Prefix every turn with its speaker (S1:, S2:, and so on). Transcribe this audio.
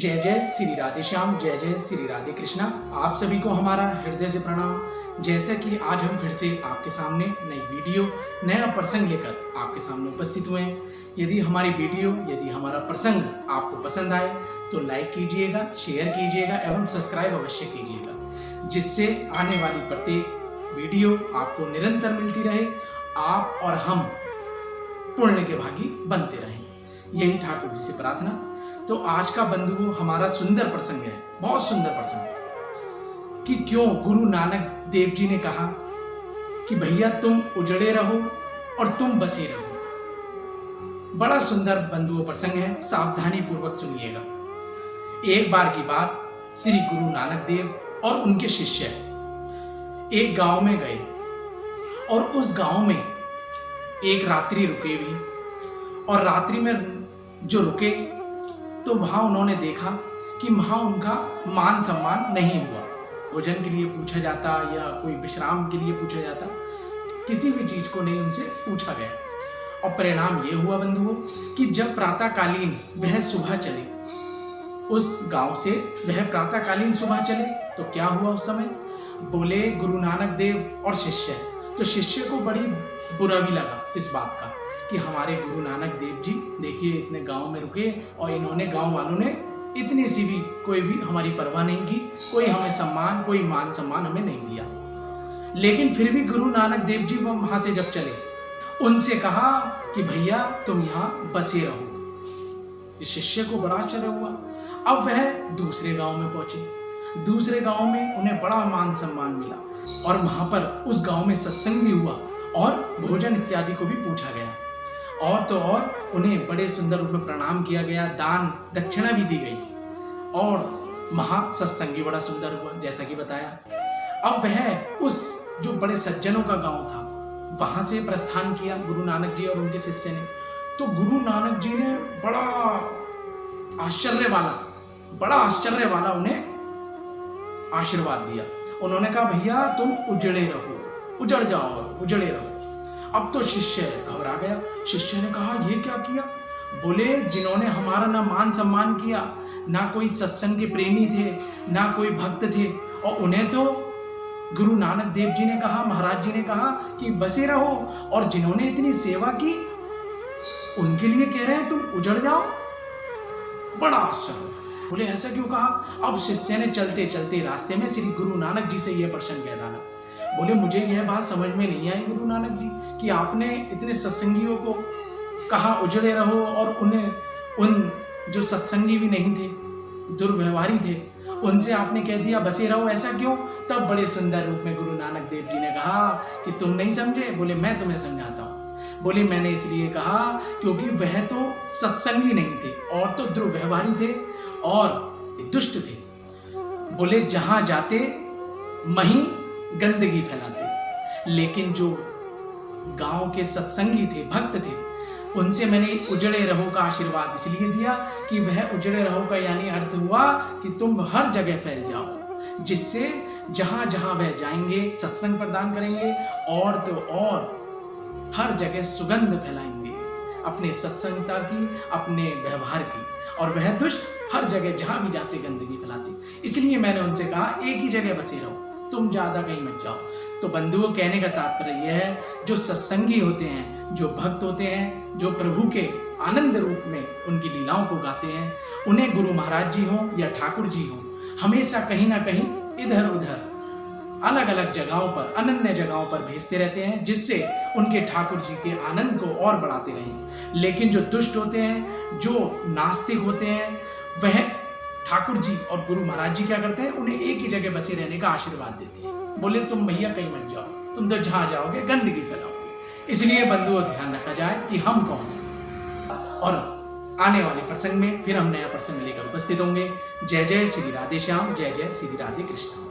S1: जय जय श्री राधे श्याम, जय जय श्री राधे कृष्णा। आप सभी को हमारा हृदय से प्रणाम। जैसे कि आज हम फिर से आपके सामने नई वीडियो, नया प्रसंग लेकर आपके सामने उपस्थित हुए हैं। यदि हमारी वीडियो, यदि हमारा प्रसंग आपको पसंद आए तो लाइक कीजिएगा, शेयर कीजिएगा एवं सब्सक्राइब अवश्य कीजिएगा, जिससे आने वाली प्रत्येक वीडियो आपको निरंतर मिलती रहे। आप और हम पुण्य के भागी बनते रहें, यही ठाकुर जी से प्रार्थना। तो आज का बंधुओं हमारा सुंदर प्रसंग है, बहुत सुंदर प्रसंग, कि क्यों गुरु नानक देव जी ने कहा कि भैया तुम उजड़े रहो और तुम बसे रहो। बड़ा सुंदर बंधुओं प्रसंग है, सावधानी पूर्वक सुनिएगा। एक बार की बात, श्री गुरु नानक देव और उनके शिष्य एक गांव में गए और उस गांव में एक रात्रि रुके भी। और रात्रि में जो रुके तो वहां उन्होंने देखा कि वहां उनका मान सम्मान नहीं हुआ। भोजन के लिए पूछा जाता या कोई विश्राम के लिए पूछा जाता, किसी भी चीज को नहीं उनसे पूछा गया। और परिणाम ये हुआ बंधुओं कि जब प्रातःकालीन वह सुबह चले, उस गांव से वह प्रातःकालीन सुबह चले, तो क्या हुआ उस समय, बोले गुरु नानक देव और शिष्य। तो शिष्य को बड़ी बुरा भी लगा इस बात का कि हमारे गुरु नानक देव जी देखिए इतने गांव में रुके और इन्होंने, गांव वालों ने इतनी सी भी, कोई भी हमारी परवाह नहीं की, कोई हमें सम्मान, कोई मान सम्मान हमें नहीं दिया। लेकिन फिर भी गुरु नानक देव जी वहां से जब चले, उनसे कहा कि भैया तुम यहाँ बसे रहो। इस शिष्य को बड़ा आश्चर्य हुआ। अब वह दूसरे गांव में पहुंचे। दूसरे गांव में उन्हें बड़ा मान सम्मान मिला और वहां पर उस गांव में सत्संग भी हुआ और भोजन इत्यादि को भी पूछा गया। और तो और उन्हें बड़े सुंदर रूप में प्रणाम किया गया, दान दक्षिणा भी दी गई और महा सत्संग भी बड़ा सुंदर हुआ, जैसा कि बताया। अब वह उस जो बड़े सज्जनों का गांव था, वहां से प्रस्थान किया गुरु नानक जी और उनके शिष्य ने। तो गुरु नानक जी ने बड़ा आश्चर्य वाला उन्हें आशीर्वाद दिया। उन्होंने कहा भैया तुम उजड़े रहो, उजड़ जाओ, उजड़े रहो। अब तो शिष्य घबरा गया। शिष्य ने कहा ये क्या किया? बोले जिन्होंने हमारा ना मान सम्मान किया, ना कोई सत्संग के प्रेमी थे, ना कोई भक्त थे, और उन्हें तो गुरु नानक देव जी ने कहा, महाराज जी ने कहा कि बसे रहो, और जिन्होंने इतनी सेवा की उनके लिए कह रहे हैं तुम उजड़ जाओ। बड़ा आश्चर्य। बोले ऐसा क्यों कहा? अब शिष्य ने चलते चलते रास्ते में श्री गुरु नानक जी से यह प्रश्न कह डाला। बोले मुझे यह बात समझ में नहीं आई गुरु नानक जी कि आपने इतने सत्संगियों को कहा उजड़े रहो और उन्हें, उन जो सत्संगी भी नहीं थे, दुर्व्यवहारी थे, उनसे आपने कह दिया बसे रहो, ऐसा क्यों? तब बड़े सुंदर रूप में गुरु नानक देव जी ने कहा कि तुम नहीं समझे। बोले मैं तुम्हें समझाता हूँ। बोले मैंने इसलिए कहा क्योंकि वह तो सत्संगी नहीं थे और तो दुर्व्यवहारी थे और दुष्ट थे। बोले जहां जाते वहीं गंदगी फैलाते, लेकिन जो गांव के सत्संगी थे, भक्त थे, उनसे मैंने उजड़े रहो का आशीर्वाद इसलिए दिया कि वह उजड़े रहो का यानी अर्थ हुआ कि तुम हर जगह फैल जाओ, जिससे जहां जहां वह जाएंगे सत्संग प्रदान करेंगे और तो और हर जगह सुगंध फैलाएंगे अपने सत्संगता की, अपने व्यवहार की, और वह दुष्ट हर जगह जहां भी जाते गंदगी फैलाते। इसलिए मैंने उनसे कहा एक ही जगह बसे रहो, तुम ज्यादा कहीं मत जाओ। तो बंधुओं कहने का तात्पर्य यह है, जो सत्संगी होते हैं, जो भक्त होते हैं, जो प्रभु के आनंद रूप में उनकी लीलाओं को गाते हैं, उन्हें गुरु महाराज जी हों या ठाकुर जी हों, हमेशा कहीं ना कहीं इधर उधर अलग अलग जगहों पर, अनन्य जगहों पर भेजते रहते हैं, जिससे उनके ठाकुर जी के आनंद को और बढ़ाते रहें। लेकिन जो दुष्ट होते हैं, जो नास्तिक होते हैं, वह ठाकुर जी और गुरु महाराज जी क्या करते हैं, उन्हें एक ही जगह बसे रहने का आशीर्वाद देते हैं। बोले तुम भैया कहीं मत जाओ, तुम तो जहां जाओगे गंदगी फैलाओगे। इसलिए बंधुओं ध्यान रखा जाए कि हम कौन हैं। और आने वाले प्रसंग में फिर हम नया प्रसंग लेकर उपस्थित होंगे। जय जय श्री राधे श्याम, जय जय श्री राधे कृष्ण।